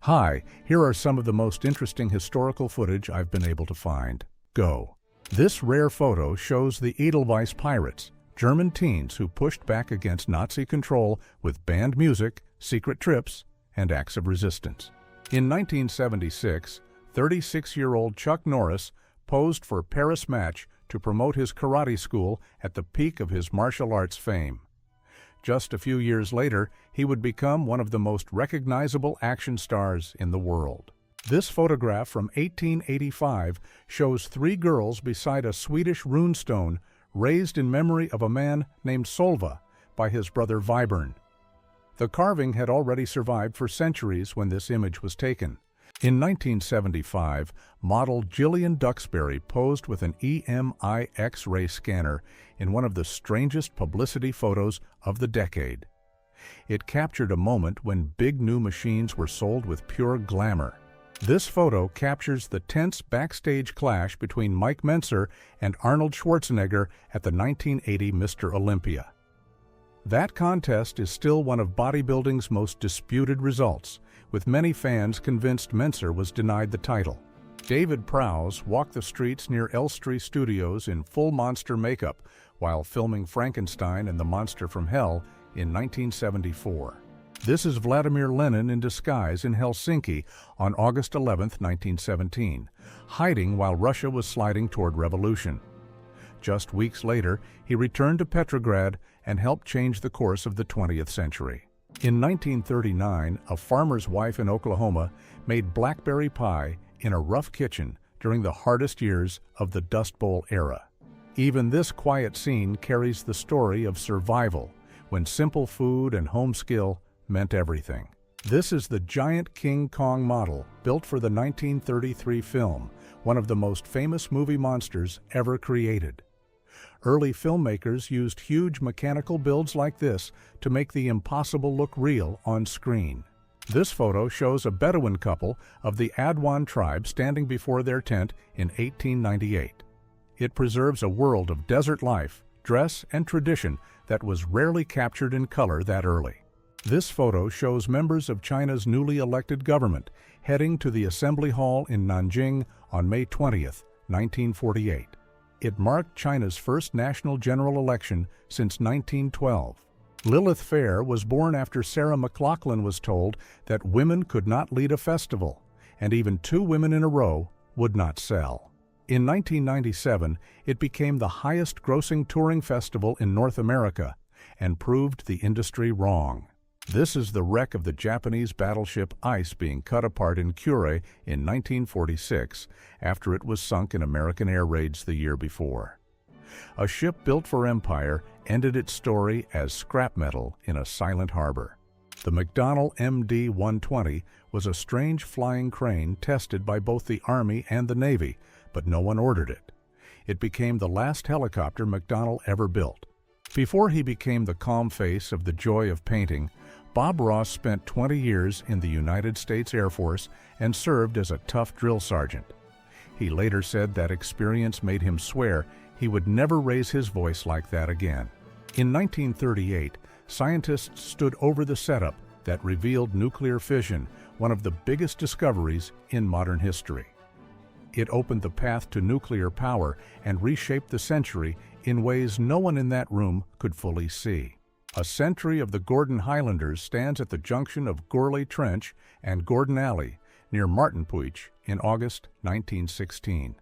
Hi, here are some of the most interesting historical footage I've been able to find. Go. This rare photo shows the Edelweiss pirates, German teens who pushed back against Nazi control with banned music, secret trips, and acts of resistance. In 1976, 36-year-old Chuck Norris posed for Paris Match to promote his karate school at the peak of his martial arts fame. Just a few years later, he would become one of the most recognizable action stars in the world. This photograph from 1885 shows 3 girls beside a Swedish runestone raised in memory of a man named Solva by his brother Vibern. The carving had already survived for centuries when this image was taken. In 1975, model Gillian Duxbury posed with an EMI X-ray scanner in one of the strangest publicity photos of the decade. It captured a moment when big new machines were sold with pure glamour. This photo captures the tense backstage clash between Mike Mentzer and Arnold Schwarzenegger at the 1980 Mr. Olympia. That contest is still one of bodybuilding's most disputed results, with many fans convinced Mentzer was denied the title. David Prowse walked the streets near Elstree Studios in full monster makeup while filming Frankenstein and the Monster from Hell in 1974. This is Vladimir Lenin in disguise in Helsinki on August 11, 1917, hiding while Russia was sliding toward revolution. Just weeks later, he returned to Petrograd and helped change the course of the 20th century. In 1939, a farmer's wife in Oklahoma made blackberry pie in a rough kitchen during the hardest years of the Dust Bowl era. Even this quiet scene carries the story of survival, when simple food and home skill meant everything. This is the giant King Kong model built for the 1933 film, one of the most famous movie monsters ever created. Early filmmakers used huge mechanical builds like this to make the impossible look real on screen. This photo shows a Bedouin couple of the Adwan tribe standing before their tent in 1898. It preserves a world of desert life, dress, and tradition that was rarely captured in color that early. This photo shows members of China's newly elected government heading to the Assembly Hall in Nanjing on May 20, 1948. It marked China's first national general election since 1912. Lilith Fair was born after Sarah McLachlan was told that women could not lead a festival, and even 2 women in a row would not sell. In 1997, it became the highest-grossing touring festival in North America and proved the industry wrong. This is the wreck of the Japanese battleship Ice being cut apart in Kure in 1946 after it was sunk in American air raids the year before. A ship built for empire ended its story as scrap metal in a silent harbor. The McDonnell MD-120 was a strange flying crane tested by both the Army and the Navy, but no one ordered it. It became the last helicopter McDonnell ever built. Before he became the calm face of the joy of painting, Bob Ross spent 20 years in the United States Air Force and served as a tough drill sergeant. He later said that experience made him swear he would never raise his voice like that again. In 1938, scientists stood over the setup that revealed nuclear fission, one of the biggest discoveries in modern history. It opened the path to nuclear power and reshaped the century in ways no one in that room could fully see. A century of the Gordon Highlanders stands at the junction of Gourlay Trench and Gordon Alley near Martinpuich in August 1916.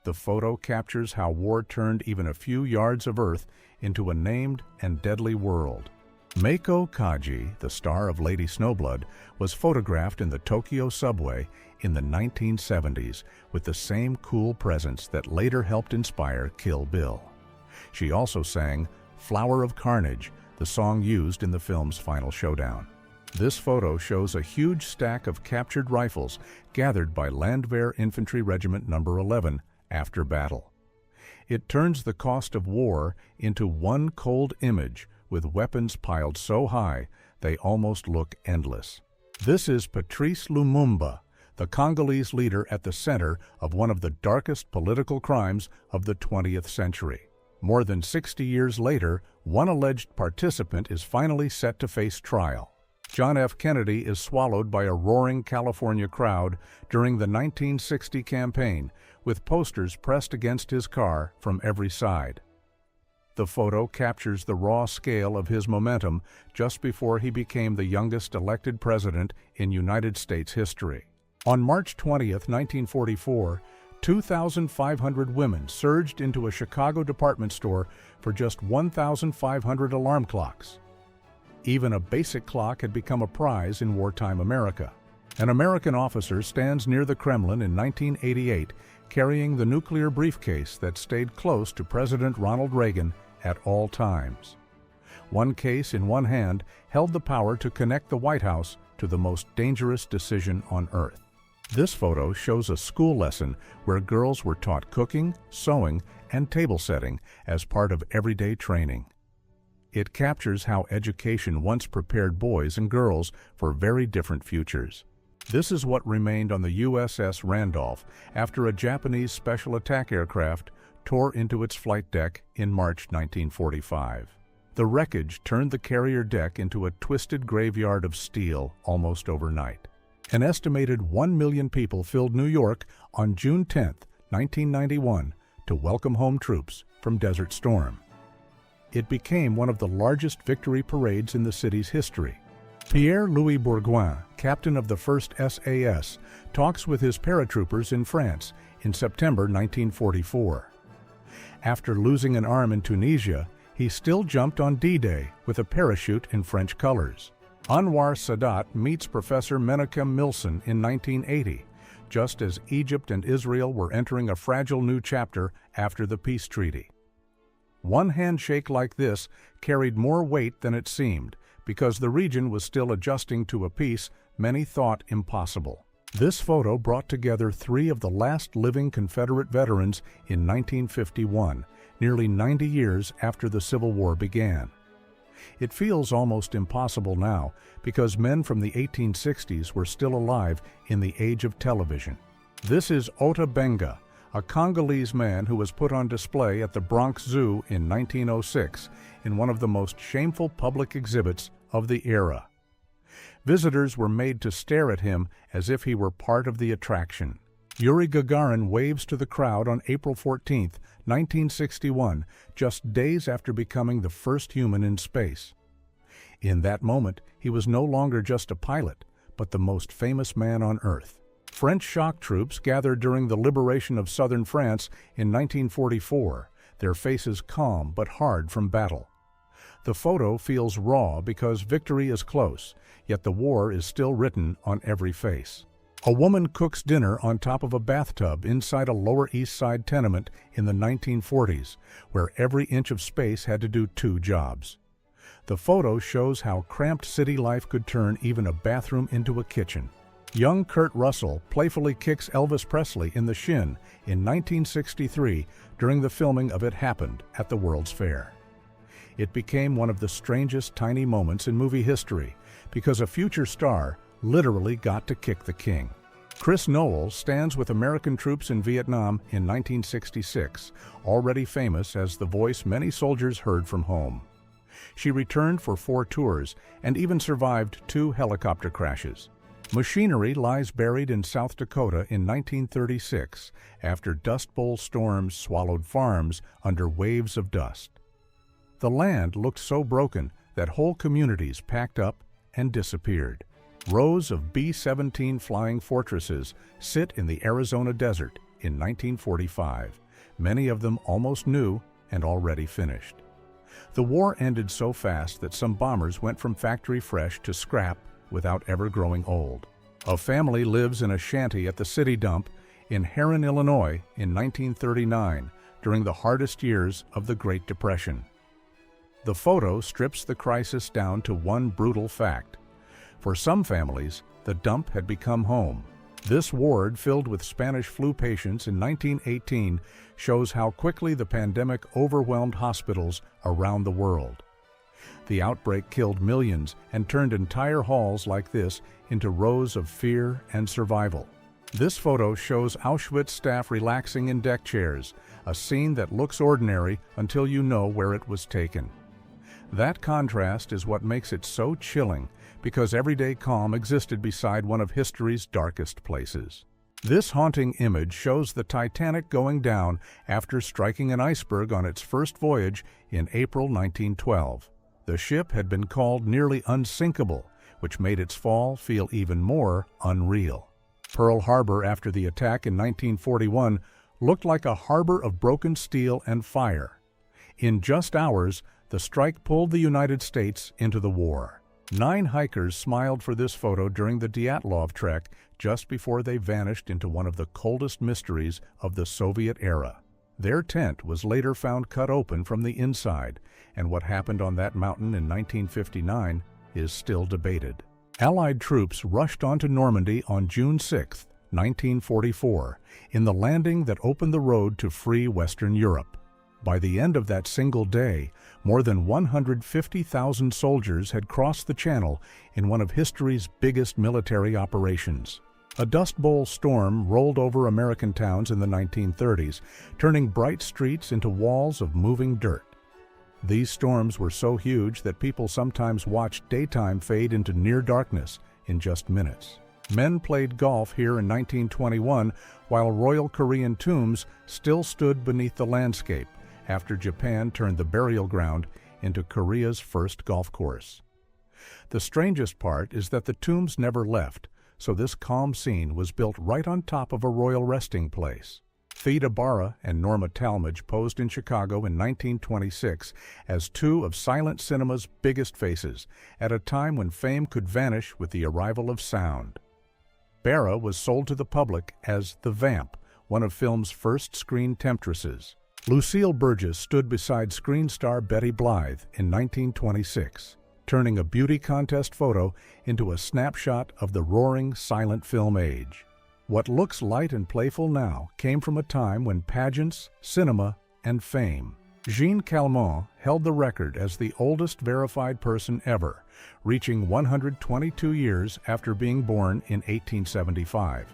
The photo captures how war turned even a few yards of earth into a named and deadly world. Meiko Kaji, the star of Lady Snowblood, was photographed in the Tokyo subway in the 1970s with the same cool presence that later helped inspire Kill Bill. She also sang Flower of Carnage, the song used in the film's final showdown. This photo shows a huge stack of captured rifles gathered by Landwehr Infantry Regiment No. 11 after battle. It turns the cost of war into one cold image with weapons piled so high they almost look endless. This is Patrice Lumumba, the Congolese leader at the center of one of the darkest political crimes of the 20th century. More than 60 years later, one alleged participant is finally set to face trial. John F. Kennedy is swallowed by a roaring California crowd during the 1960 campaign, with posters pressed against his car from every side. The photo captures the raw scale of his momentum just before he became the youngest elected president in United States history. On March 20, 1944, 2,500 women surged into a Chicago department store for just 1,500 alarm clocks. Even a basic clock had become a prize in wartime America. An American officer stands near the Kremlin in 1988 carrying the nuclear briefcase that stayed close to President Ronald Reagan at all times. One case in one hand held the power to connect the White House to the most dangerous decision on earth. This photo shows a school lesson where girls were taught cooking, sewing, and table setting as part of everyday training. It captures how education once prepared boys and girls for very different futures. This is what remained on the USS Randolph after a Japanese special attack aircraft tore into its flight deck in March 1945. The wreckage turned the carrier deck into a twisted graveyard of steel almost overnight. An estimated 1 million people filled New York on June 10, 1991, to welcome home troops from Desert Storm. It became one of the largest victory parades in the city's history. Pierre-Louis Bourgoin, captain of the 1st SAS, talks with his paratroopers in France in September 1944. After losing an arm in Tunisia, he still jumped on D-Day with a parachute in French colors. Anwar Sadat meets Professor Menachem Milson in 1980, just as Egypt and Israel were entering a fragile new chapter after the peace treaty. One handshake like this carried more weight than it seemed, because the region was still adjusting to a peace many thought impossible. This photo brought together 3 of the last living Confederate veterans in 1951, nearly 90 years after the Civil War began. It feels almost impossible now because men from the 1860s were still alive in the age of television. This is Ota Benga, a Congolese man who was put on display at the Bronx Zoo in 1906 in one of the most shameful public exhibits of the era. Visitors were made to stare at him as if he were part of the attraction. Yuri Gagarin waves to the crowd on April 14, 1961, just days after becoming the first human in space. In that moment, he was no longer just a pilot, but the most famous man on Earth. French shock troops gathered during the liberation of southern France in 1944, their faces calm but hard from battle. The photo feels raw because victory is close, yet the war is still written on every face. A woman cooks dinner on top of a bathtub inside a Lower East Side tenement in the 1940s, where every inch of space had to do 2 jobs. The photo shows how cramped city life could turn even a bathroom into a kitchen. Young Kurt Russell playfully kicks Elvis Presley in the shin in 1963 during the filming of It Happened at the World's Fair. It became one of the strangest tiny moments in movie history because a future star literally got to kick the king. Chris Noel stands with American troops in Vietnam in 1966, already famous as the voice many soldiers heard from home. She returned for 4 tours and even survived 2 helicopter crashes. Machinery lies buried in South Dakota in 1936 after Dust Bowl storms swallowed farms under waves of dust. The land looked so broken that whole communities packed up and disappeared. Rows of B-17 flying fortresses sit in the Arizona desert in 1945, many of them almost new and already finished. The war ended so fast that some bombers went from factory fresh to scrap without ever growing old. A family lives in a shanty at the city dump in Herrin, Illinois in 1939 during the hardest years of the Great Depression. The photo strips the crisis down to one brutal fact. For some families, the dump had become home. This ward, filled with Spanish flu patients in 1918, shows how quickly the pandemic overwhelmed hospitals around the world. The outbreak killed millions and turned entire halls like this into rows of fear and survival. This photo shows Auschwitz staff relaxing in deck chairs, a scene that looks ordinary until you know where it was taken. That contrast is what makes it so chilling, because everyday calm existed beside one of history's darkest places. This haunting image shows the Titanic going down after striking an iceberg on its first voyage in April 1912. The ship had been called nearly unsinkable, which made its fall feel even more unreal. Pearl Harbor, after the attack in 1941, looked like a harbor of broken steel and fire. In just hours, the strike pulled the United States into the war. 9 hikers smiled for this photo during the Dyatlov trek just before they vanished into one of the coldest mysteries of the Soviet era. Their tent was later found cut open from the inside, and what happened on that mountain in 1959 is still debated. Allied troops rushed onto Normandy on June 6, 1944, in the landing that opened the road to free Western Europe. By the end of that single day, more than 150,000 soldiers had crossed the Channel in one of history's biggest military operations. A Dust Bowl storm rolled over American towns in the 1930s, turning bright streets into walls of moving dirt. These storms were so huge that people sometimes watched daytime fade into near darkness in just minutes. Men played golf here in 1921, while Royal Korean tombs still stood beneath the landscape after Japan turned the burial ground into Korea's first golf course. The strangest part is that the tombs never left, so this calm scene was built right on top of a royal resting place. Theda Bara and Norma Talmadge posed in Chicago in 1926 as 2 of silent cinema's biggest faces, at a time when fame could vanish with the arrival of sound. Bara was sold to the public as the Vamp, one of film's first screen temptresses. Lucille Burgess stood beside screen star Betty Blythe in 1926, turning a beauty contest photo into a snapshot of the roaring silent film age. What looks light and playful now came from a time when pageants, cinema, and fame. Jeanne Calment held the record as the oldest verified person ever, reaching 122 years after being born in 1875.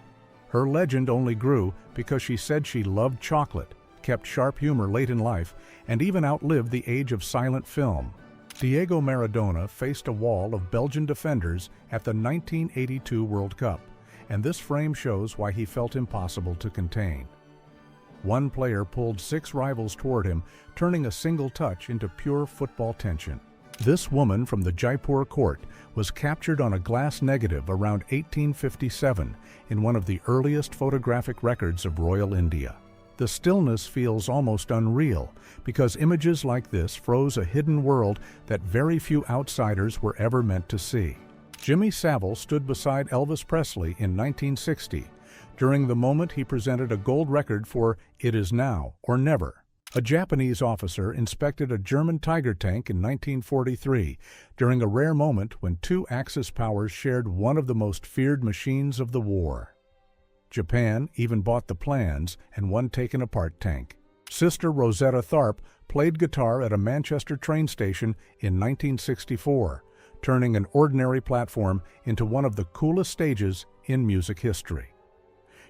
Her legend only grew because she said she loved chocolate, kept sharp humor late in life, and even outlived the age of silent film. Diego Maradona faced a wall of Belgian defenders at the 1982 World Cup, and this frame shows why he felt impossible to contain. One player pulled 6 rivals toward him, turning a single touch into pure football tension. This woman from the Jaipur court was captured on a glass negative around 1857 in one of the earliest photographic records of royal India. The stillness feels almost unreal because images like this froze a hidden world that very few outsiders were ever meant to see. Jimmy Savile stood beside Elvis Presley in 1960. During the moment, he presented a gold record for "It Is Now or Never." A Japanese officer inspected a German Tiger tank in 1943 during a rare moment when 2 Axis powers shared one of the most feared machines of the war. Japan even bought the plans and one taken-apart tank. Sister Rosetta Tharpe played guitar at a Manchester train station in 1964, turning an ordinary platform into one of the coolest stages in music history.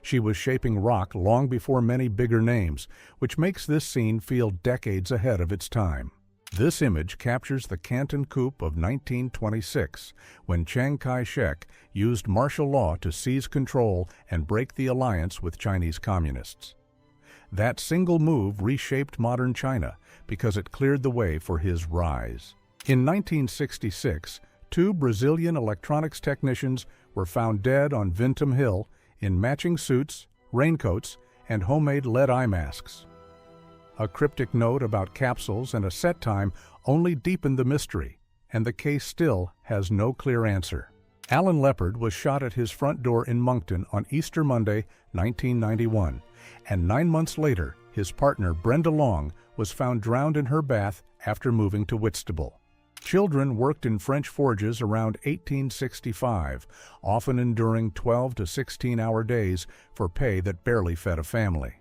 She was shaping rock long before many bigger names, which makes this scene feel decades ahead of its time. This image captures the Canton coup of 1926, when Chiang Kai-shek used martial law to seize control and break the alliance with Chinese communists. That single move reshaped modern China because it cleared the way for his rise. In 1966, 2 Brazilian electronics technicians were found dead on Vintum Hill in matching suits, raincoats, and homemade lead eye masks. A cryptic note about capsules and a set time only deepened the mystery, and the case still has no clear answer. Alan Leopard was shot at his front door in Moncton on Easter Monday, 1991, and 9 months later, his partner Brenda Long was found drowned in her bath after moving to Whitstable. Children worked in French forges around 1865, often enduring 12 to 16-hour days for pay that barely fed a family.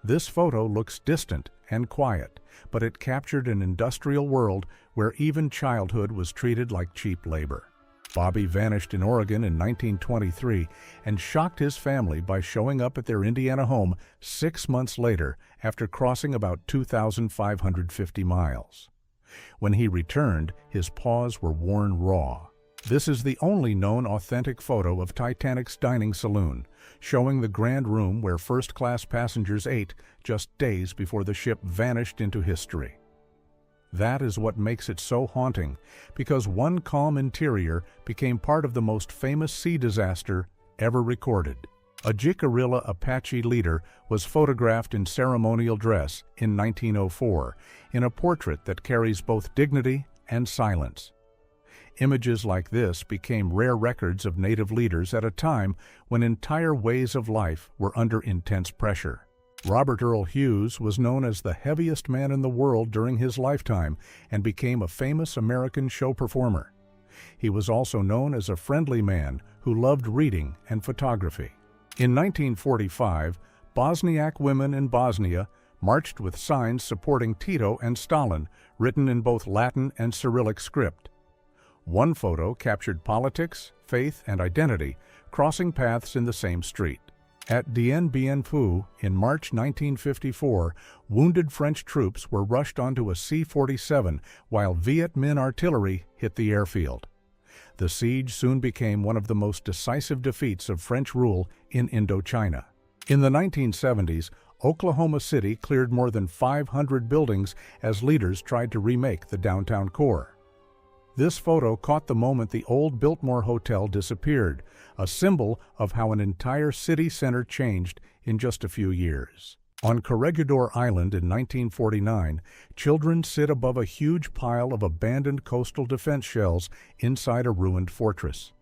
This photo looks distant and quiet, but it captured an industrial world where even childhood was treated like cheap labor. Bobby vanished in Oregon in 1923 and shocked his family by showing up at their Indiana home 6 months later after crossing about 2,550 miles. When he returned, his paws were worn raw. This is the only known authentic photo of Titanic's dining saloon, showing the grand room where first-class passengers ate just days before the ship vanished into history. That is what makes it so haunting, because one calm interior became part of the most famous sea disaster ever recorded. A Jicarilla Apache leader was photographed in ceremonial dress in 1904 in a portrait that carries both dignity and silence. Images like this became rare records of native leaders at a time when entire ways of life were under intense pressure. Robert Earl Hughes was known as the heaviest man in the world during his lifetime and became a famous American show performer. He was also known as a friendly man who loved reading and photography. In 1945, Bosniak women in Bosnia marched with signs supporting Tito and Stalin, written in both Latin and Cyrillic script. One photo captured politics, faith, and identity crossing paths in the same street. At Dien Bien Phu in March 1954, wounded French troops were rushed onto a C-47 while Viet Minh artillery hit the airfield. The siege soon became one of the most decisive defeats of French rule in Indochina. In the 1970s, Oklahoma City cleared more than 500 buildings as leaders tried to remake the downtown core. This photo caught the moment the old Biltmore Hotel disappeared, a symbol of how an entire city center changed in just a few years. On Corregidor Island in 1949, children sit above a huge pile of abandoned coastal defense shells inside a ruined fortress.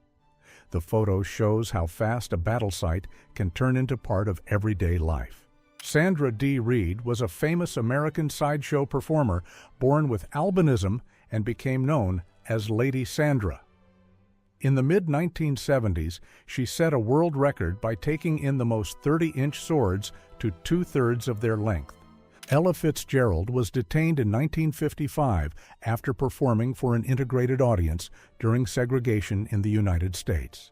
The photo shows how fast a battle site can turn into part of everyday life. Sandra D. Reed was a famous American sideshow performer born with albinism and became known as Lady Sandra. In the mid-1970s, she set a world record by taking in the most 30-inch swords to 2/3 of their length. Ella Fitzgerald was detained in 1955 after performing for an integrated audience during segregation in the United States.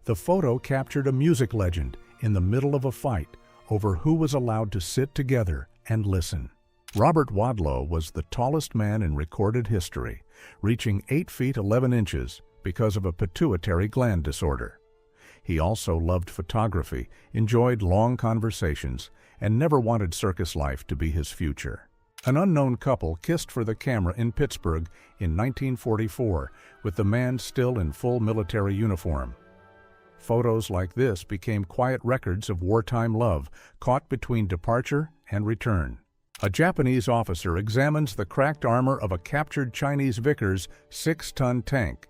The photo captured a music legend in the middle of a fight over who was allowed to sit together and listen. Robert Wadlow was the tallest man in recorded history, reaching 8 feet 11 inches because of a pituitary gland disorder. He also loved photography, enjoyed long conversations, and never wanted circus life to be his future. An unknown couple kissed for the camera in Pittsburgh in 1944, with the man still in full military uniform. Photos like this became quiet records of wartime love, caught between departure and return. A Japanese officer examines the cracked armor of a captured Chinese Vickers 6-ton tank.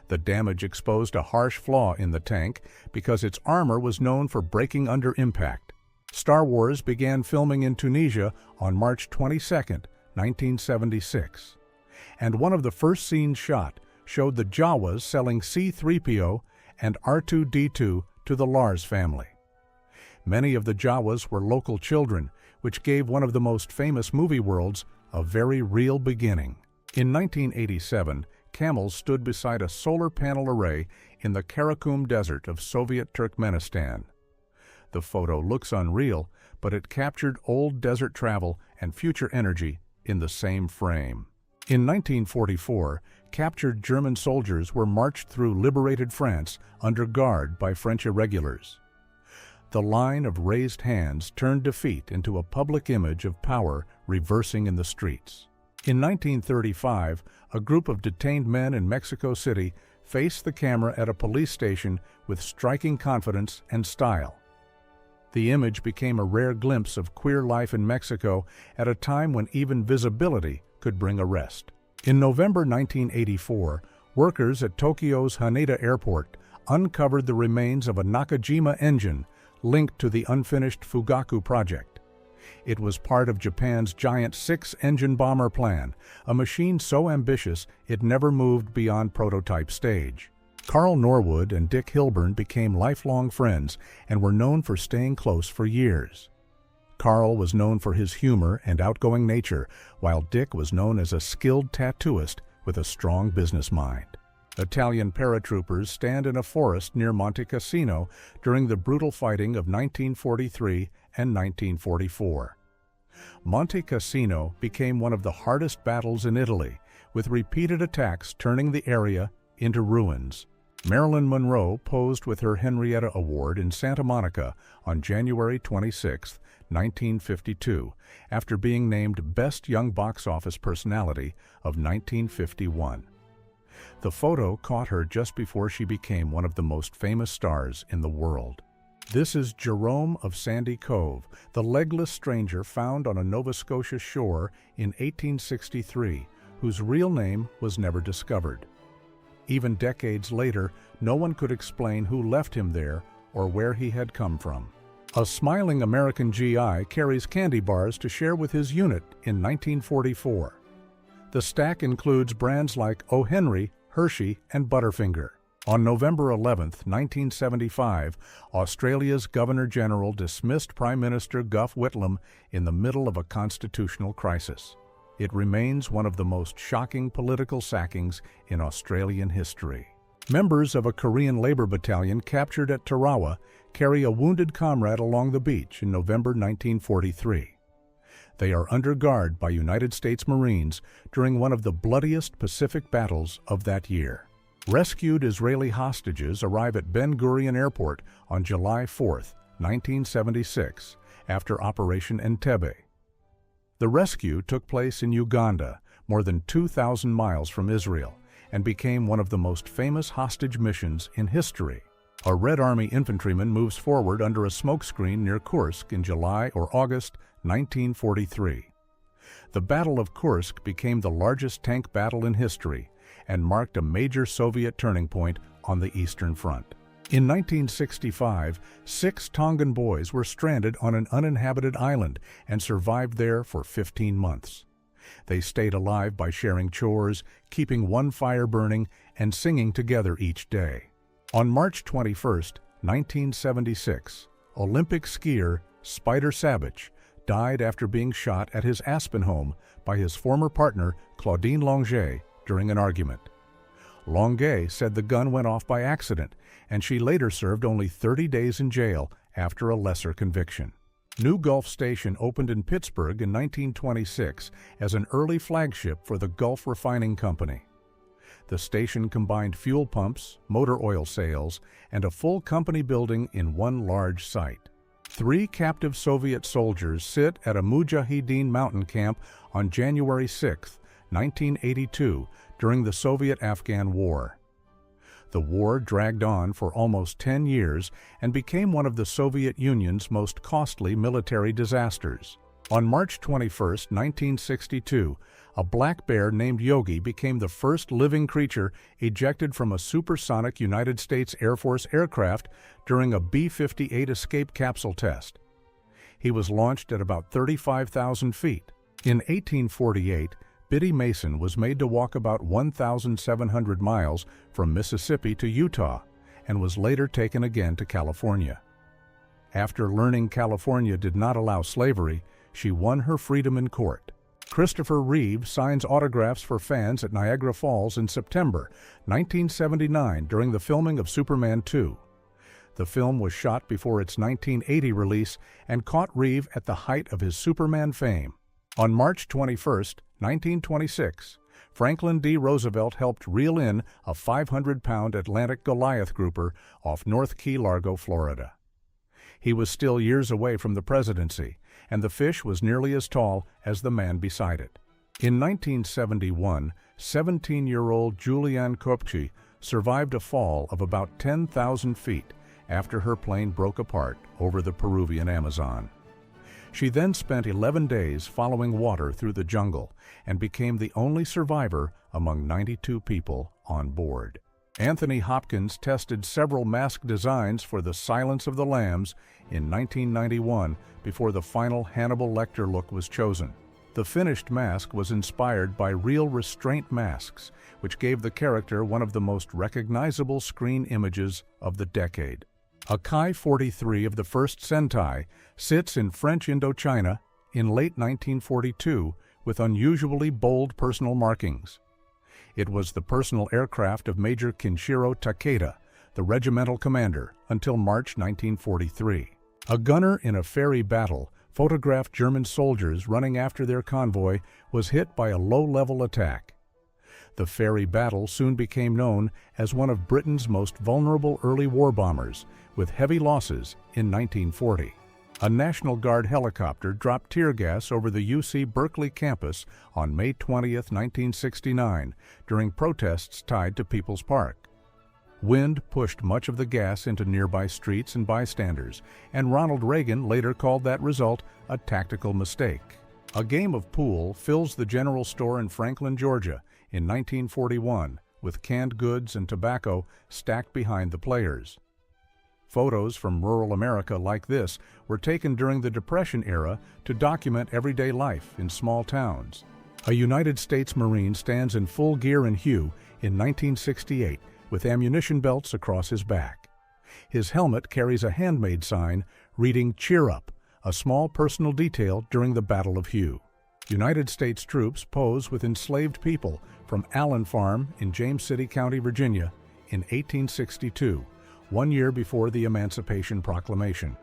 The damage exposed a harsh flaw in the tank because its armor was known for breaking under impact. Star Wars began filming in Tunisia on March 22, 1976. And one of the first scenes shot showed the Jawas selling C-3PO and R2-D2 to the Lars family. Many of the Jawas were local children, which gave one of the most famous movie worlds a very real beginning. In 1987, camels stood beside a solar panel array in the Karakum Desert of Soviet Turkmenistan. The photo looks unreal, but it captured old desert travel and future energy in the same frame. In 1944, captured German soldiers were marched through liberated France under guard by French irregulars. The line of raised hands turned defeat into a public image of power reversing in the streets. In 1935, a group of detained men in Mexico City faced the camera at a police station with striking confidence and style. The image became a rare glimpse of queer life in Mexico at a time when even visibility could bring arrest. In November 1984, workers at Tokyo's Haneda Airport uncovered the remains of a Nakajima engine linked to the unfinished Fugaku project. It was part of Japan's giant 6-engine bomber plan, a machine so ambitious it never moved beyond prototype stage. Carl Norwood and Dick Hilburn became lifelong friends and were known for staying close for years. Carl was known for his humor and outgoing nature, while Dick was known as a skilled tattooist with a strong business mind. Italian paratroopers stand in a forest near Monte Cassino during the brutal fighting of 1943 and 1944. Monte Cassino became one of the hardest battles in Italy, with repeated attacks turning the area into ruins. Marilyn Monroe posed with her Henrietta Award in Santa Monica on January 26, 1952, after being named Best Young Box Office Personality of 1951. The photo caught her just before she became one of the most famous stars in the world. This is Jerome of Sandy Cove, the legless stranger found on a Nova Scotia shore in 1863, whose real name was never discovered. Even decades later, no one could explain who left him there or where he had come from. A smiling American GI carries candy bars to share with his unit in 1944. The stack includes brands like O. Henry, Hershey, and Butterfinger. On November 11, 1975, Australia's Governor-General dismissed Prime Minister Gough Whitlam in the middle of a constitutional crisis. It remains one of the most shocking political sackings in Australian history. Members of a Korean labor battalion captured at Tarawa carry a wounded comrade along the beach in November 1943. They are under guard by United States Marines during one of the bloodiest Pacific battles of that year. Rescued Israeli hostages arrive at Ben Gurion Airport on July 4, 1976, after Operation Entebbe. The rescue took place in Uganda, more than 2,000 miles from Israel, and became one of the most famous hostage missions in history. A Red Army infantryman moves forward under a smokescreen near Kursk in July or August 1943. The Battle of Kursk became the largest tank battle in history and marked a major Soviet turning point on the Eastern Front. In 1965, 6 Tongan boys were stranded on an uninhabited island and survived there for 15 months. They stayed alive by sharing chores, keeping one fire burning, and singing together each day. On March 21, 1976, Olympic skier Spider Savage died after being shot at his Aspen home by his former partner Claudine Longuet during an argument. Longuet said the gun went off by accident, and she later served only 30 days in jail after a lesser conviction. New Gulf Station opened in Pittsburgh in 1926 as an early flagship for the Gulf Refining Company. The station combined fuel pumps, motor oil sales, and a full company building in one large site. 3 captive Soviet soldiers sit at a Mujahideen mountain camp on January 6, 1982, during the Soviet-Afghan War. The war dragged on for almost 10 years and became one of the Soviet Union's most costly military disasters. On March 21, 1962, a black bear named Yogi became the first living creature ejected from a supersonic United States Air Force aircraft during a B-58 escape capsule test. He was launched at about 35,000 feet. In 1848, Biddy Mason was made to walk about 1,700 miles from Mississippi to Utah and was later taken again to California. After learning California did not allow slavery, she won her freedom in court. Christopher Reeve signs autographs for fans at Niagara Falls in September 1979 during the filming of Superman 2. The film was shot before its 1980 release and caught Reeve at the height of his Superman fame. On March 21, 1926, Franklin D. Roosevelt helped reel in a 500-pound Atlantic Goliath grouper off North Key Largo, Florida. He was still years away from the presidency, and the fish was nearly as tall as the man beside it. In 1971, 17-year-old Julianne Kopchi survived a fall of about 10,000 feet after her plane broke apart over the Peruvian Amazon. She then spent 11 days following water through the jungle and became the only survivor among 92 people on board. Anthony Hopkins tested several mask designs for The Silence of the Lambs in 1991 before the final Hannibal Lecter look was chosen. The finished mask was inspired by real restraint masks, which gave the character one of the most recognizable screen images of the decade. A Kai-43 of the 1st Sentai sits in French Indochina in late 1942 with unusually bold personal markings. It was the personal aircraft of Major Kinshiro Takeda, the regimental commander, until March 1943. A gunner in a ferry battle photographed German soldiers running after their convoy was hit by a low-level attack. The ferry battle soon became known as one of Britain's most vulnerable early war bombers, with heavy losses in 1940. A National Guard helicopter dropped tear gas over the UC Berkeley campus on May 20, 1969, during protests tied to People's Park. Wind pushed much of the gas into nearby streets and bystanders, and Ronald Reagan later called that result a tactical mistake. A game of pool fills the general store in Franklin, Georgia, in 1941, with canned goods and tobacco stacked behind the players. Photos from rural America like this were taken during the Depression era to document everyday life in small towns. A United States Marine stands in full gear and hue in 1968 with ammunition belts across his back. His helmet carries a handmade sign reading "Cheer Up," a small personal detail during the Battle of Hue. United States troops pose with enslaved people from Allen Farm in James City County, Virginia, in 1862. 1 year before the Emancipation Proclamation.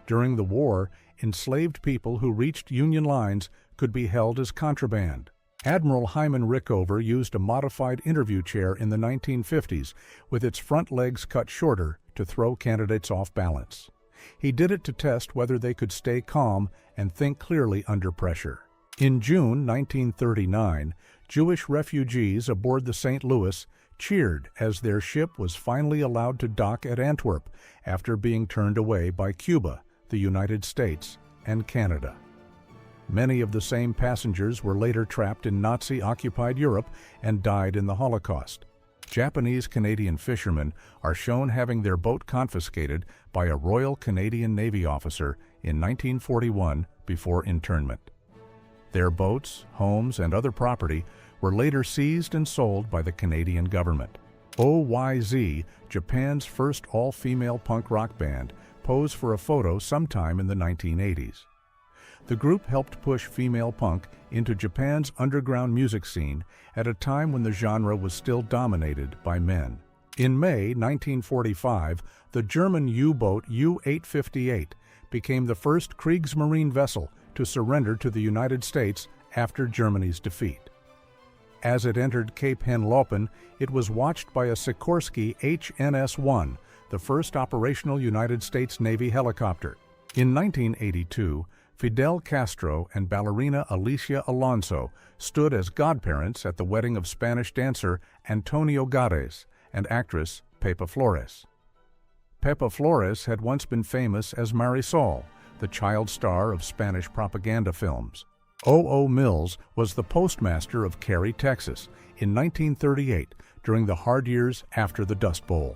During the war, enslaved people who reached Union lines could be held as contraband. Admiral Hyman Rickover used a modified interview chair in the 1950s with its front legs cut shorter to throw candidates off balance. He did it to test whether they could stay calm and think clearly under pressure. In June 1939, Jewish refugees aboard the St. Louis cheered as their ship was finally allowed to dock at Antwerp after being turned away by Cuba, the United States, and Canada. Many of the same passengers were later trapped in Nazi-occupied Europe and died in the Holocaust. Japanese-Canadian fishermen are shown having their boat confiscated by a Royal Canadian Navy officer in 1941 before internment. Their boats, homes, and other property were later seized and sold by the Canadian government. OYZ, Japan's first all-female punk rock band, posed for a photo sometime in the 1980s. The group helped push female punk into Japan's underground music scene at a time when the genre was still dominated by men. In May 1945, the German U-boat U-858 became the first Kriegsmarine vessel to surrender to the United States after Germany's defeat. As it entered Cape Henlopen, it was watched by a Sikorsky HNS-1, the first operational United States Navy helicopter. In 1982, Fidel Castro and ballerina Alicia Alonso stood as godparents at the wedding of Spanish dancer Antonio Gares and actress Pepa Flores. Pepa Flores had once been famous as Marisol, the child star of Spanish propaganda films. O.O. Mills was the postmaster of Cary, Texas, in 1938 during the hard years after the Dust Bowl.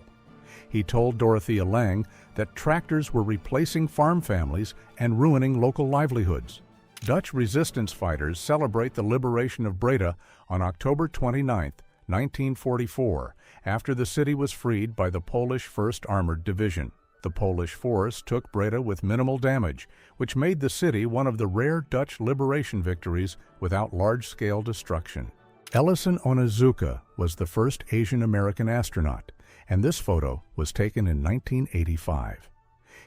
He told Dorothea Lange that tractors were replacing farm families and ruining local livelihoods. Dutch resistance fighters celebrate the liberation of Breda on October 29, 1944, after the city was freed by the Polish 1st Armored Division. The Polish force took Breda with minimal damage, which made the city one of the rare Dutch liberation victories without large-scale destruction. Ellison Onizuka was the first Asian American astronaut, and this photo was taken in 1985.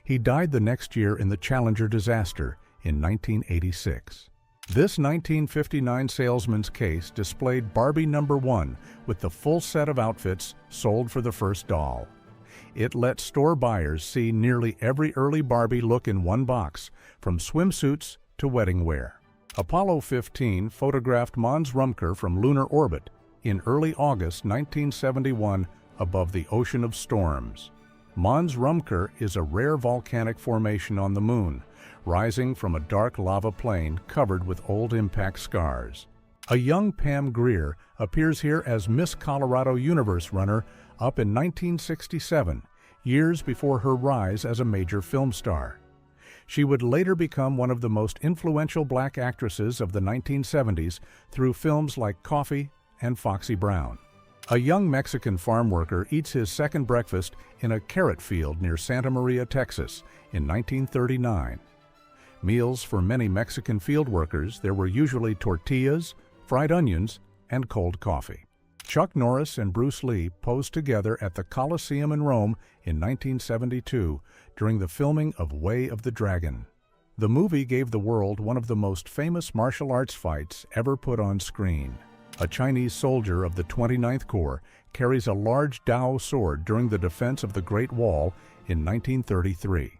He died the next year in the Challenger disaster in 1986. This 1959 salesman's case displayed Barbie No. 1 with the full set of outfits sold for the first doll. It let store buyers see nearly every early Barbie look in one box, from swimsuits to wedding wear. Apollo 15 photographed Mons Rumker from lunar orbit in early August 1971 above the ocean of storms. Mons Rumker is a rare volcanic formation on the Moon, rising from a dark lava plain covered with old impact scars. A young Pam Grier appears here as Miss Colorado Universe runner up in 1967, years before her rise as a major film star. She would later become one of the most influential black actresses of the 1970s through films like Coffee and Foxy Brown. A young Mexican farm worker eats his second breakfast in a carrot field near Santa Maria, Texas, in 1939. Meals for many Mexican field workers, there were usually tortillas, fried onions, and cold coffee. Chuck Norris and Bruce Lee posed together at the Colosseum in Rome in 1972 during the filming of Way of the Dragon. The movie gave the world one of the most famous martial arts fights ever put on screen. A Chinese soldier of the 29th Corps carries a large Dao sword during the defense of the Great Wall in 1933.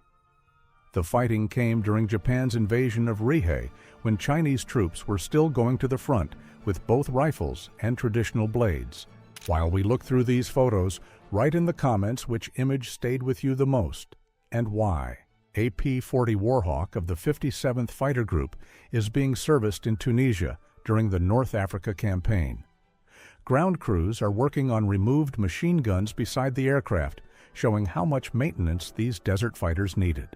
The fighting came during Japan's invasion of Rihei, when Chinese troops were still going to the front with both rifles and traditional blades. While we look through these photos, write in the comments which image stayed with you the most and why. A P-40 Warhawk of the 57th Fighter Group is being serviced in Tunisia during the North Africa campaign. Ground crews are working on removed machine guns beside the aircraft, showing how much maintenance these desert fighters needed.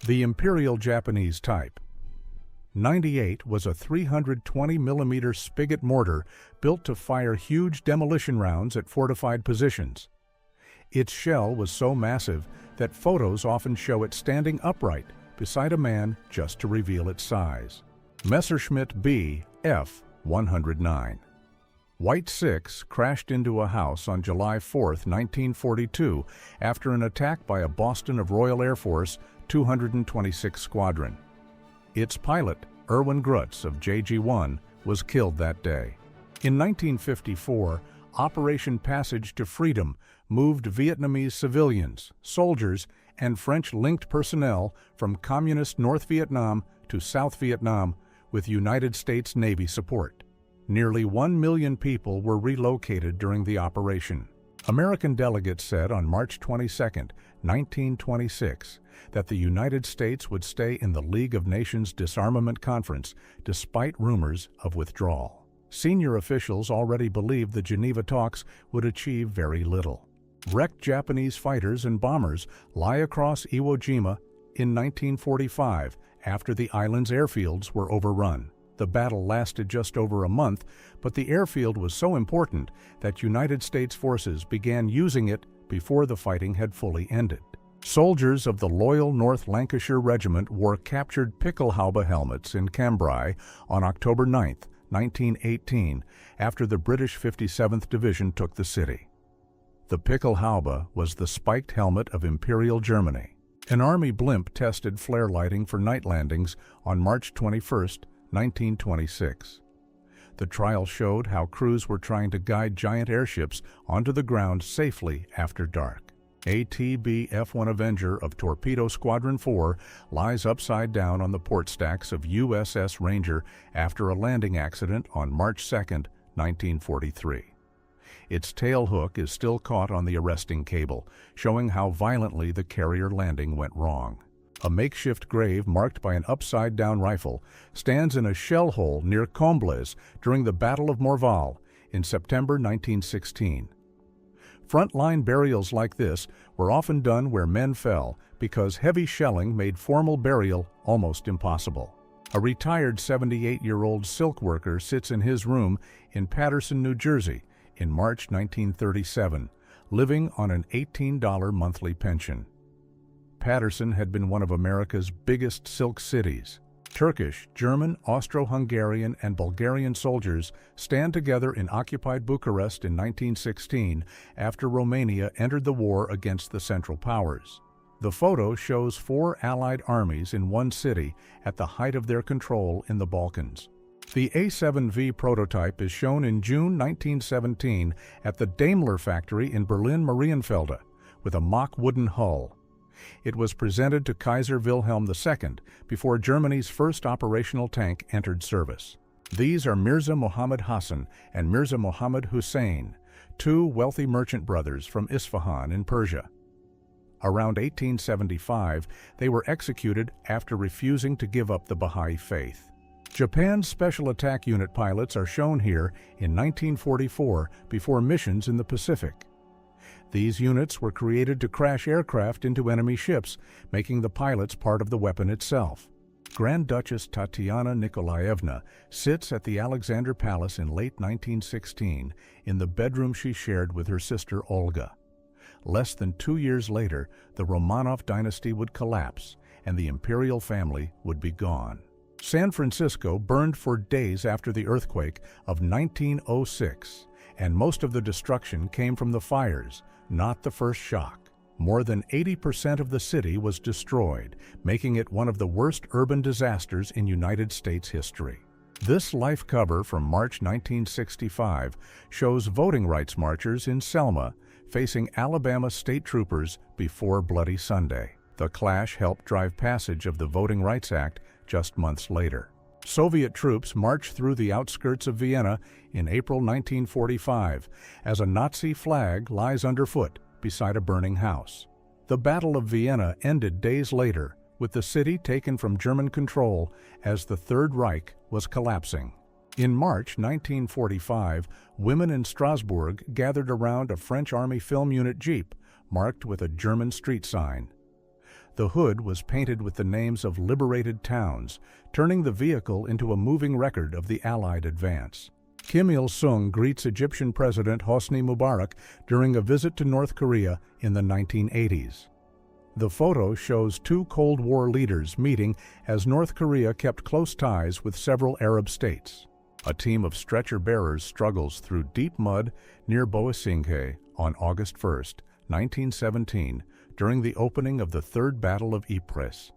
The Imperial Japanese type 98 was a 320mm spigot mortar built to fire huge demolition rounds at fortified positions. Its shell was so massive that photos often show it standing upright beside a man just to reveal its size. Messerschmitt B F-109. White 6 crashed into a house on July 4, 1942, after an attack by a Boston of Royal Air Force 226 Squadron. Its pilot, Erwin Grutz of JG-1, was killed that day. In 1954, Operation Passage to Freedom moved Vietnamese civilians, soldiers, and French-linked personnel from Communist North Vietnam to South Vietnam with United States Navy support. Nearly 1 million people were relocated during the operation. American delegates said on March 22, 1926, that the United States would stay in the League of Nations Disarmament Conference despite rumors of withdrawal. Senior officials already believed the Geneva talks would achieve very little. Wrecked Japanese fighters and bombers lie across Iwo Jima in 1945 after the island's airfields were overrun. The battle lasted just over a month, but the airfield was so important that United States forces began using it before the fighting had fully ended. Soldiers of the Loyal North Lancashire Regiment wore captured Pickelhaube helmets in Cambrai on October 9, 1918, after the British 57th Division took the city. The Pickelhaube was the spiked helmet of Imperial Germany. An Army blimp tested flare lighting for night landings on March 21, 1926. The trial showed how crews were trying to guide giant airships onto the ground safely after dark. ATB F-1 Avenger of Torpedo Squadron 4 lies upside down on the port stacks of USS Ranger after a landing accident on March 2, 1943. Its tail hook is still caught on the arresting cable, showing how violently the carrier landing went wrong. A makeshift grave marked by an upside-down rifle stands in a shell hole near Combles during the Battle of Morval in September 1916. Frontline burials like this were often done where men fell because heavy shelling made formal burial almost impossible. A retired 78-year-old silk worker sits in his room in Paterson, New Jersey in March 1937, living on an $18 monthly pension. Paterson had been one of America's biggest silk cities. Turkish, German, Austro-Hungarian, and Bulgarian soldiers stand together in occupied Bucharest in 1916 after Romania entered the war against the Central Powers. The photo shows 4 Allied armies in one city at the height of their control in the Balkans. The A-7V prototype is shown in June 1917 at the Daimler factory in Berlin-Marienfelde with a mock wooden hull. It was presented to Kaiser Wilhelm II before Germany's first operational tank entered service. These are Mirza Mohammad Hassan and Mirza Mohammad Hussein, 2 wealthy merchant brothers from Isfahan in Persia. Around 1875, they were executed after refusing to give up the Baha'i faith. Japan's Special Attack Unit pilots are shown here in 1944 before missions in the Pacific. These units were created to crash aircraft into enemy ships, making the pilots part of the weapon itself. Grand Duchess Tatiana Nikolaevna sits at the Alexander Palace in late 1916 in the bedroom she shared with her sister Olga. Less than 2 years later, the Romanov dynasty would collapse and the imperial family would be gone. San Francisco burned for days after the earthquake of 1906, and most of the destruction came from the fires, not the first shock. More than 80% of the city was destroyed, making it one of the worst urban disasters in United States history. This life cover from March 1965 shows voting rights marchers in Selma facing Alabama state troopers before Bloody Sunday. The clash helped drive passage of the Voting Rights Act just months later. Soviet troops marched through the outskirts of Vienna in April 1945 as a Nazi flag lies underfoot beside a burning house. The Battle of Vienna ended days later, with the city taken from German control as the Third Reich was collapsing. In March 1945, women in Strasbourg gathered around a French Army film unit jeep marked with a German street sign. The hood was painted with the names of liberated towns, turning the vehicle into a moving record of the Allied advance. Kim Il-sung greets Egyptian President Hosni Mubarak during a visit to North Korea in the 1980s. The photo shows two Cold War leaders meeting as North Korea kept close ties with several Arab states. A team of stretcher-bearers struggles through deep mud near Boissingue on August 1, 1917, during the opening of the Third Battle of Ypres.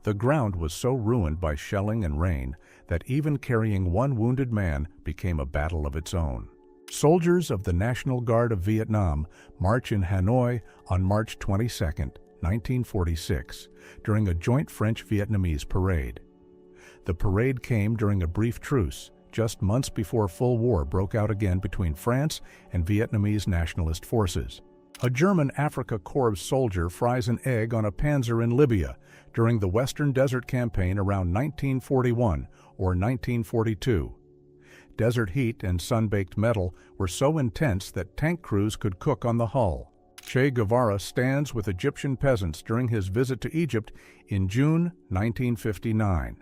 The ground was so ruined by shelling and rain that even carrying one wounded man became a battle of its own. Soldiers of the National Guard of Vietnam march in Hanoi on March 22, 1946, during a joint French-Vietnamese parade. The parade came during a brief truce, just months before full war broke out again between France and Vietnamese nationalist forces. A German Afrika Korps soldier fries an egg on a panzer in Libya during the Western Desert Campaign around 1941 or 1942. Desert heat and sun-baked metal were so intense that tank crews could cook on the hull. Che Guevara stands with Egyptian peasants during his visit to Egypt in June 1959.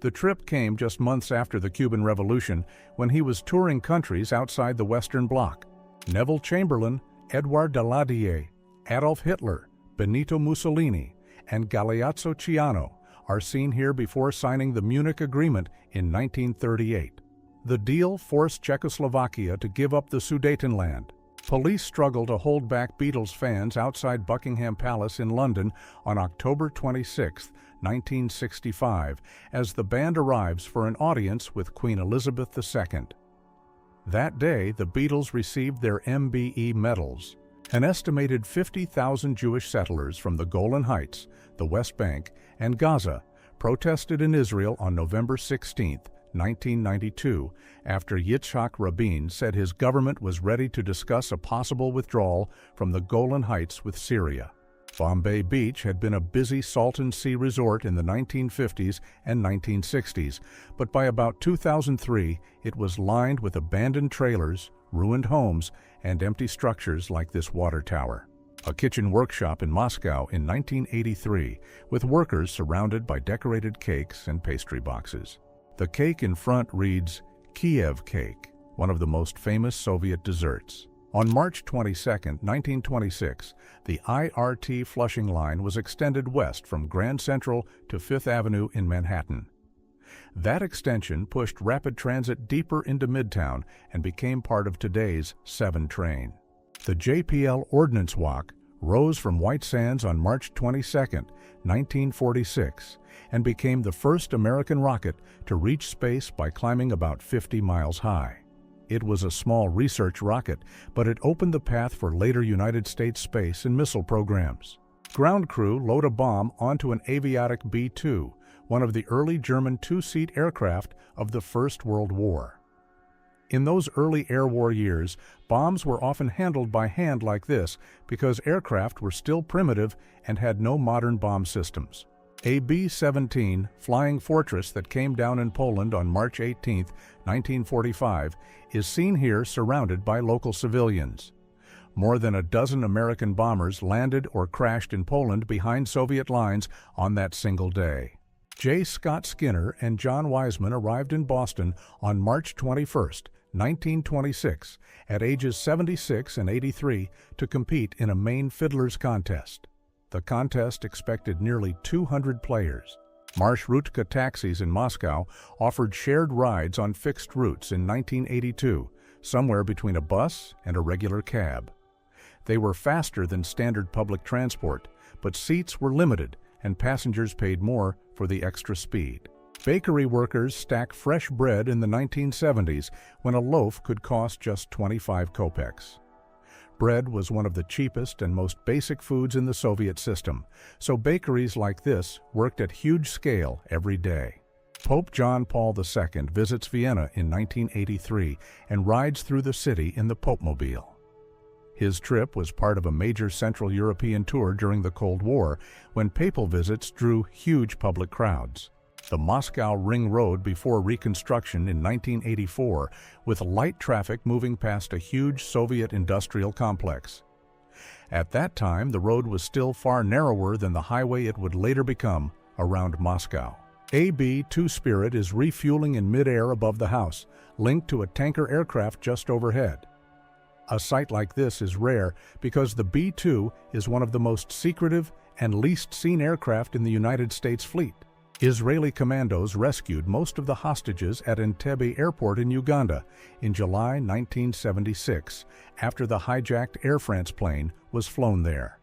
The trip came just months after the Cuban Revolution, when he was touring countries outside the Western Bloc. Neville Chamberlain, Edouard Daladier, Adolf Hitler, Benito Mussolini, and Galeazzo Ciano are seen here before signing the Munich Agreement in 1938. The deal forced Czechoslovakia to give up the Sudetenland. Police struggle to hold back Beatles fans outside Buckingham Palace in London on October 26, 1965, as the band arrives for an audience with Queen Elizabeth II. That day, the Beatles received their MBE medals. An estimated 50,000 Jewish settlers from the Golan Heights, the West Bank, and Gaza protested in Israel on November 16, 1992, after Yitzhak Rabin said his government was ready to discuss a possible withdrawal from the Golan Heights with Syria. Bombay Beach had been a busy Salton Sea resort in the 1950s and 1960s, but by about 2003, it was lined with abandoned trailers, ruined homes, and empty structures like this water tower. A kitchen workshop in Moscow in 1983, with workers surrounded by decorated cakes and pastry boxes. The cake in front reads Kiev cake, one of the most famous Soviet desserts. On March 22, 1926, the IRT Flushing Line was extended west from Grand Central to Fifth Avenue in Manhattan. That extension pushed rapid transit deeper into Midtown and became part of today's 7 train. The JPL Ordnance Walk rose from White Sands on March 22, 1946, and became the first American rocket to reach space by climbing about 50 miles high. It was a small research rocket, but it opened the path for later United States space and missile programs. Ground crew load a bomb onto an Aviatik B-2, one of the early German two-seat aircraft of the First World War. In those early air war years, bombs were often handled by hand like this because aircraft were still primitive and had no modern bomb systems. A B-17 Flying Fortress that came down in Poland on March 18, 1945, is seen here surrounded by local civilians. More than a dozen American bombers landed or crashed in Poland behind Soviet lines on that single day. J. Scott Skinner and John Wiseman arrived in Boston on March 21, 1926, at ages 76 and 83, to compete in a Maine Fiddlers contest. The contest expected nearly 200 players. Marshrutka taxis in Moscow offered shared rides on fixed routes in 1982, somewhere between a bus and a regular cab. They were faster than standard public transport, but seats were limited and passengers paid more for the extra speed. Bakery workers stack fresh bread in the 1970s when a loaf could cost just 25 kopecks. Bread was one of the cheapest and most basic foods in the Soviet system, so bakeries like this worked at huge scale every day. Pope John Paul II visits Vienna in 1983 and rides through the city in the Popemobile. His trip was part of a major Central European tour during the Cold War, when papal visits drew huge public crowds. The Moscow Ring Road before reconstruction in 1984, with light traffic moving past a huge Soviet industrial complex. At that time, the road was still far narrower than the highway it would later become around Moscow. AB-2 Spirit is refueling in midair above the house, linked to a tanker aircraft just overhead. A sight like this is rare because the B-2 is one of the most secretive and least seen aircraft in the United States fleet. Israeli commandos rescued most of the hostages at Entebbe Airport in Uganda in July 1976, after the hijacked Air France plane was flown there.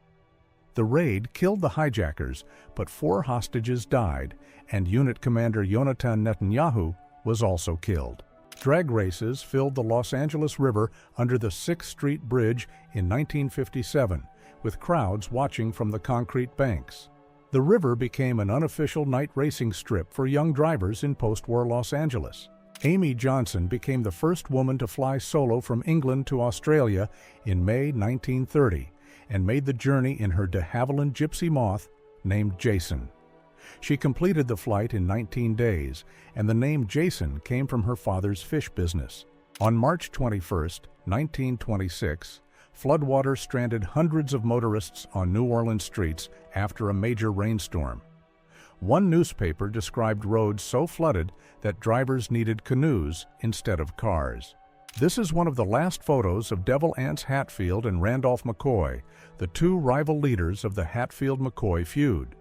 The raid killed the hijackers, but 4 hostages died, and Unit Commander Yonatan Netanyahu was also killed. Drag races filled the Los Angeles River under the 6th Street Bridge in 1957, with crowds watching from the concrete banks. The river became an unofficial night racing strip for young drivers in post-war Los Angeles. Amy Johnson became the first woman to fly solo from England to Australia in May 1930 and made the journey in her de Havilland Gypsy Moth named Jason. She completed the flight in 19 days, and the name Jason came from her father's fish business. On March 21, 1926, floodwater stranded hundreds of motorists on New Orleans streets after a major rainstorm. One newspaper described roads so flooded that drivers needed canoes instead of cars. This is one of the last photos of Devil Anse Hatfield and Randolph McCoy, the 2 rival leaders of the Hatfield-McCoy feud.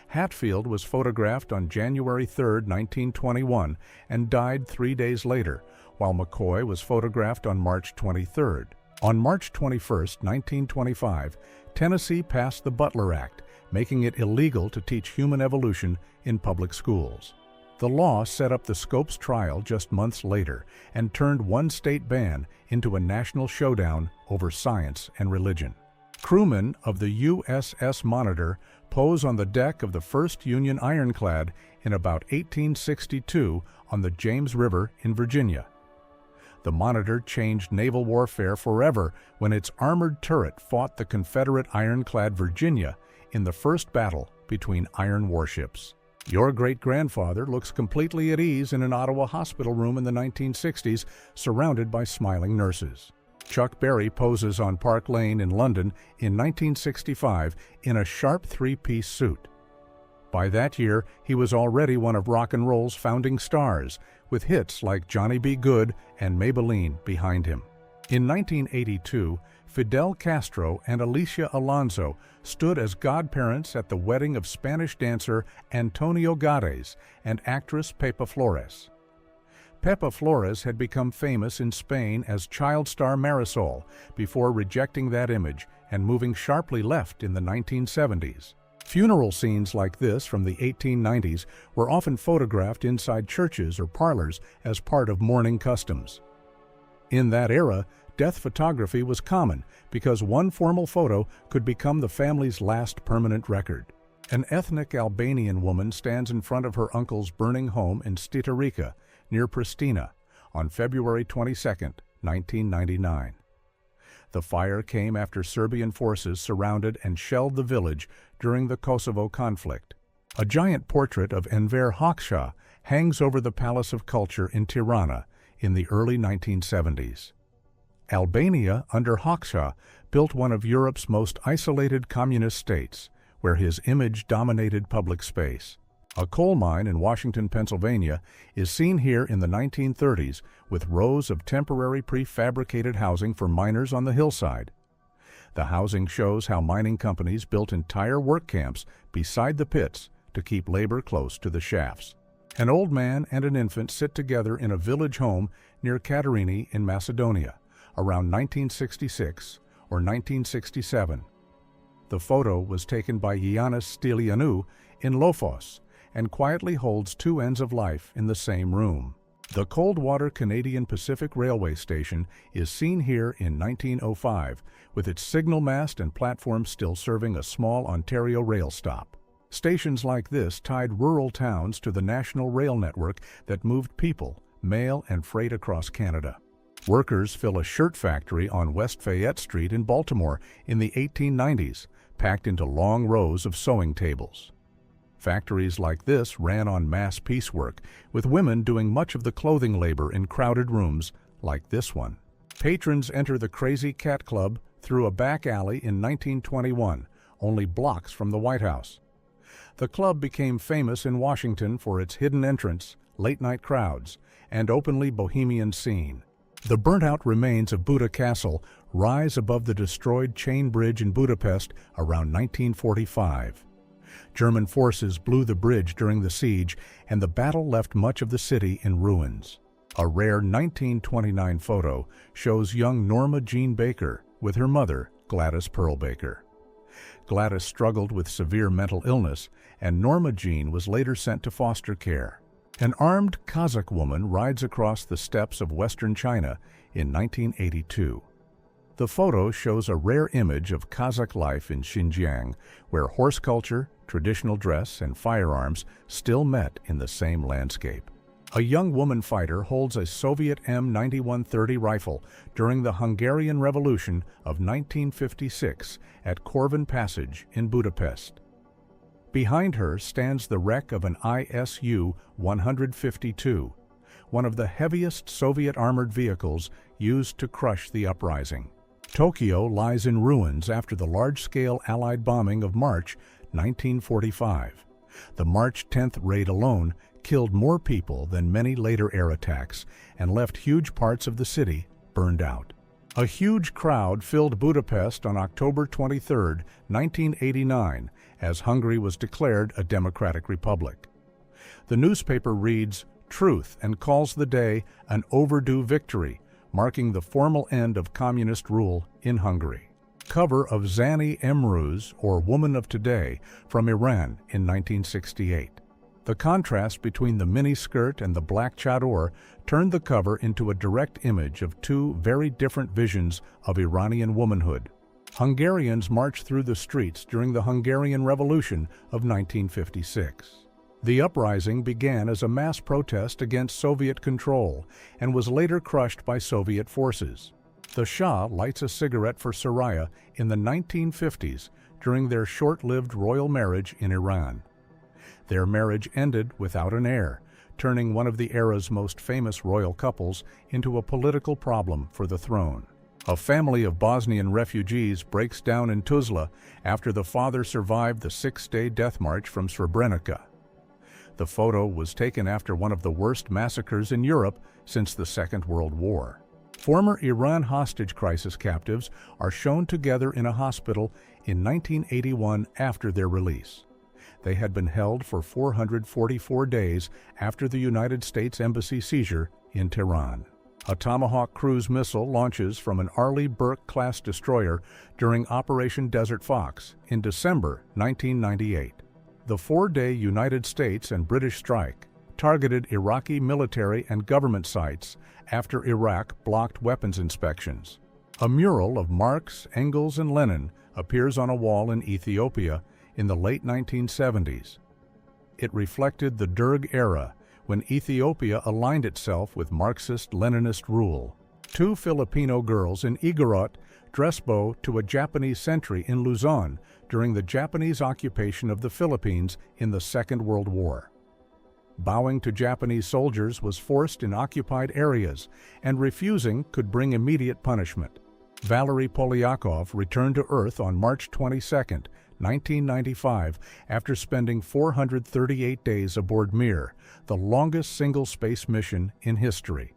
Hatfield was photographed on January 3, 1921, and died 3 days later, while McCoy was photographed on March 23. On March 21, 1925, Tennessee passed the Butler Act, making it illegal to teach human evolution in public schools. The law set up the Scopes trial just months later and turned one state ban into a national showdown over science and religion. Crewmen of the USS Monitor pose on the deck of the first Union ironclad in about 1862 on the James River in Virginia. The Monitor changed naval warfare forever when its armored turret fought the Confederate ironclad Virginia in the first battle between iron warships. Your great-grandfather looks completely at ease in an Ottawa hospital room in the 1960s, surrounded by smiling nurses. Chuck Berry poses on Park Lane in London in 1965 in a sharp 3-piece suit. By that year, he was already one of rock and roll's founding stars, with hits like Johnny B. Good and Maybelline behind him. In 1982, Fidel Castro and Alicia Alonso stood as godparents at the wedding of Spanish dancer Antonio Gades and actress Pepa Flores. Pepa Flores had become famous in Spain as child star Marisol before rejecting that image and moving sharply left in the 1970s. Funeral scenes like this from the 1890s were often photographed inside churches or parlors as part of mourning customs. In that era, death photography was common because one formal photo could become the family's last permanent record. An ethnic Albanian woman stands in front of her uncle's burning home in Stitarica, near Pristina, on February 22, 1999. The fire came after Serbian forces surrounded and shelled the village during the Kosovo conflict. A giant portrait of Enver Hoxha hangs over the Palace of Culture in Tirana in the early 1970s. Albania, under Hoxha, built one of Europe's most isolated communist states, where his image dominated public space. A coal mine in Washington, Pennsylvania, is seen here in the 1930s with rows of temporary prefabricated housing for miners on the hillside. The housing shows how mining companies built entire work camps beside the pits to keep labor close to the shafts. An old man and an infant sit together in a village home near Katerini in Macedonia, around 1966 or 1967. The photo was taken by Yiannis Stylianou in Lofos and quietly holds two ends of life in the same room. The Coldwater Canadian Pacific Railway Station is seen here in 1905, with its signal mast and platform still serving a small Ontario rail stop. Stations like this tied rural towns to the national rail network that moved people, mail, and freight across Canada. Workers fill a shirt factory on West Fayette Street in Baltimore in the 1890s, packed into long rows of sewing tables. Factories like this ran on mass piecework, with women doing much of the clothing labor in crowded rooms like this one. Patrons enter the Crazy Cat Club through a back alley in 1921, only blocks from the White House. The club became famous in Washington for its hidden entrance, late-night crowds, and openly bohemian scene. The burnt-out remains of Buda Castle rise above the destroyed chain bridge in Budapest around 1945. German forces blew the bridge during the siege, and the battle left much of the city in ruins. A rare 1929 photo shows young Norma Jean Baker with her mother, Gladys Pearl Baker. Gladys struggled with severe mental illness, and Norma Jean was later sent to foster care. An armed Kazakh woman rides across the steppes of western China in 1982. The photo shows a rare image of Kazakh life in Xinjiang, where horse culture, traditional dress, and firearms still met in the same landscape. A young woman fighter holds a Soviet M9130 rifle during the Hungarian Revolution of 1956 at Corvin Passage in Budapest. Behind her stands the wreck of an ISU-152, one of the heaviest Soviet armored vehicles used to crush the uprising. Tokyo lies in ruins after the large-scale Allied bombing of March 1945. The March 10th raid alone killed more people than many later air attacks and left huge parts of the city burned out. A huge crowd filled Budapest on October 23, 1989, as Hungary was declared a democratic republic. The newspaper reads, "Truth," and calls the day an overdue victory, marking the formal end of communist rule in Hungary. Cover of Zani Emruz, or Woman of Today, from Iran in 1968. The contrast between the miniskirt and the black chador turned the cover into a direct image of two very different visions of Iranian womanhood. Hungarians marched through the streets during the Hungarian Revolution of 1956. The uprising began as a mass protest against Soviet control and was later crushed by Soviet forces. The Shah lights a cigarette for Soraya in the 1950s during their short-lived royal marriage in Iran. Their marriage ended without an heir, turning one of the era's most famous royal couples into a political problem for the throne. A family of Bosnian refugees breaks down in Tuzla after the father survived the 6-day death march from Srebrenica. The photo was taken after one of the worst massacres in Europe since the Second World War. Former Iran hostage crisis captives are shown together in a hospital in 1981 after their release. They had been held for 444 days after the United States Embassy seizure in Tehran. A Tomahawk cruise missile launches from an Arleigh Burke-class destroyer during Operation Desert Fox in December 1998. The 4-day United States and British strike targeted Iraqi military and government sites after Iraq blocked weapons inspections. A mural of Marx, Engels, and Lenin appears on a wall in Ethiopia in the late 1970s. It reflected the Derg era, when Ethiopia aligned itself with Marxist-Leninist rule. Two Filipino girls in Igorot dress bow to a Japanese sentry in Luzon during the Japanese occupation of the Philippines in the Second World War. Bowing to Japanese soldiers was forced in occupied areas, and refusing could bring immediate punishment. Valery Polyakov returned to Earth on March 22, 1995, after spending 438 days aboard Mir, the longest single space mission in history.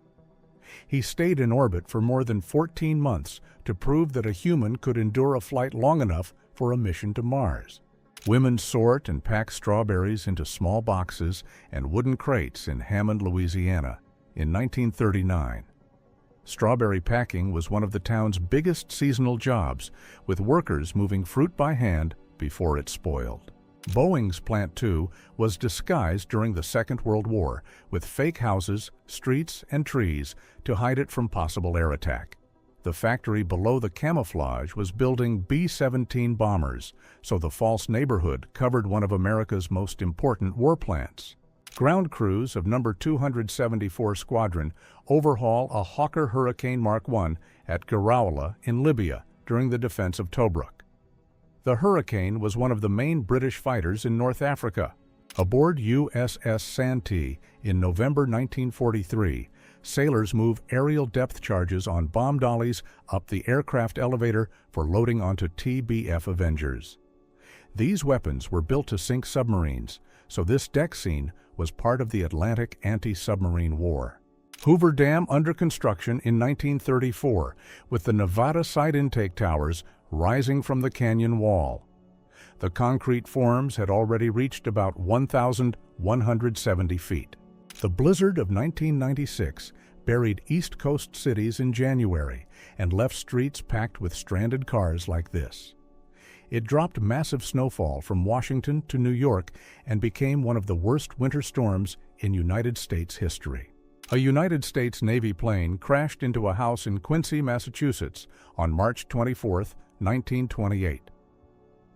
He stayed in orbit for more than 14 months to prove that a human could endure a flight long enough for a mission to Mars. Women sort and pack strawberries into small boxes and wooden crates in Hammond, Louisiana, in 1939. Strawberry packing was one of the town's biggest seasonal jobs, with workers moving fruit by hand before it spoiled. Boeing's Plant 2 was disguised during the Second World War with fake houses, streets, and trees to hide it from possible air attack. The factory below the camouflage was building B-17 bombers, so the false neighborhood covered one of America's most important war plants. Ground crews of No. 274 Squadron overhaul a Hawker Hurricane Mark I at Garawa in Libya during the defense of Tobruk. The Hurricane was one of the main British fighters in North Africa. Aboard USS Santee in November 1943, sailors move aerial depth charges on bomb dollies up the aircraft elevator for loading onto TBF Avengers. These weapons were built to sink submarines, so this deck scene was part of the Atlantic anti-submarine war. Hoover Dam under construction in 1934, with the Nevada side intake towers rising from the canyon wall. The concrete forms had already reached about 1,170 feet. The blizzard of 1996 buried East Coast cities in January and left streets packed with stranded cars like this. It dropped massive snowfall from Washington to New York and became one of the worst winter storms in United States history. A United States Navy plane crashed into a house in Quincy, Massachusetts on March 24, 1928.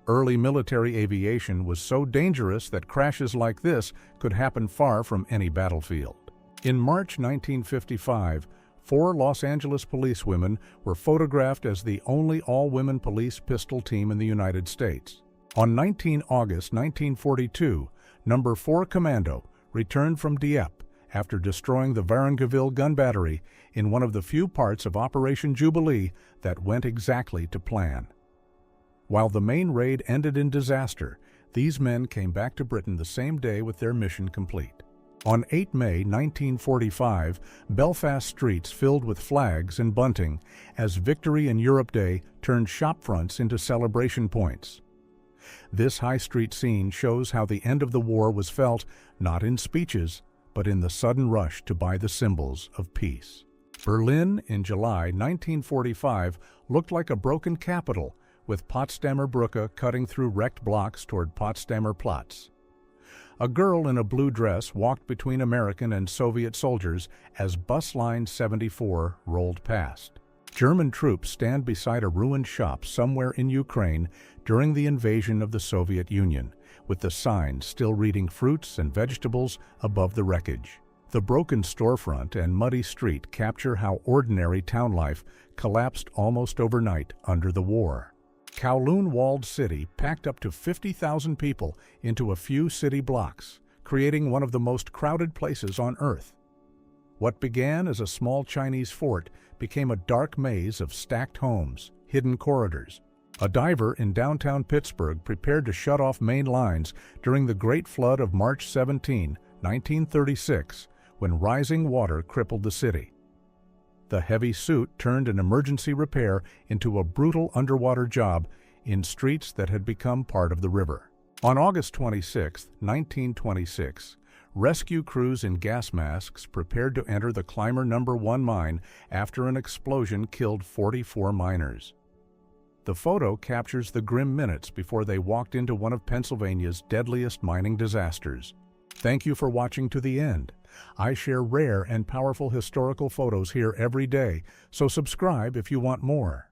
Early military aviation was so dangerous that crashes like this could happen far from any battlefield. In March 1955, 4 Los Angeles policewomen were photographed as the only all-women police pistol team in the United States. On 19 August 1942, No. 4 Commando returned from Dieppe after destroying the Varangaville gun battery in one of the few parts of Operation Jubilee that went exactly to plan. While the main raid ended in disaster, these men came back to Britain the same day with their mission complete. On 8 May 1945, Belfast streets filled with flags and bunting as Victory in Europe Day turned shopfronts into celebration points. This high street scene shows how the end of the war was felt not in speeches, but in the sudden rush to buy the symbols of peace. Berlin in July 1945 looked like a broken capital, with Potsdamer Brücke cutting through wrecked blocks toward Potsdamer Platz. A girl in a blue dress walked between American and Soviet soldiers as Bus Line 74 rolled past. German troops stand beside a ruined shop somewhere in Ukraine during the invasion of the Soviet Union, with the sign still reading fruits and vegetables above the wreckage. The broken storefront and muddy street capture how ordinary town life collapsed almost overnight under the war. Kowloon walled city packed up to 50,000 people into a few city blocks, creating one of the most crowded places on Earth. What began as a small Chinese fort became a dark maze of stacked homes, hidden corridors. A diver in downtown Pittsburgh prepared to shut off main lines during the Great Flood of March 17, 1936, when rising water crippled the city. The heavy suit turned an emergency repair into a brutal underwater job in streets that had become part of the river. On August 26, 1926, rescue crews in gas masks prepared to enter the Climber No. 1 mine after an explosion killed 44 miners. The photo captures the grim minutes before they walked into one of Pennsylvania's deadliest mining disasters. Thank you for watching to the end. I share rare and powerful historical photos here every day, so subscribe if you want more.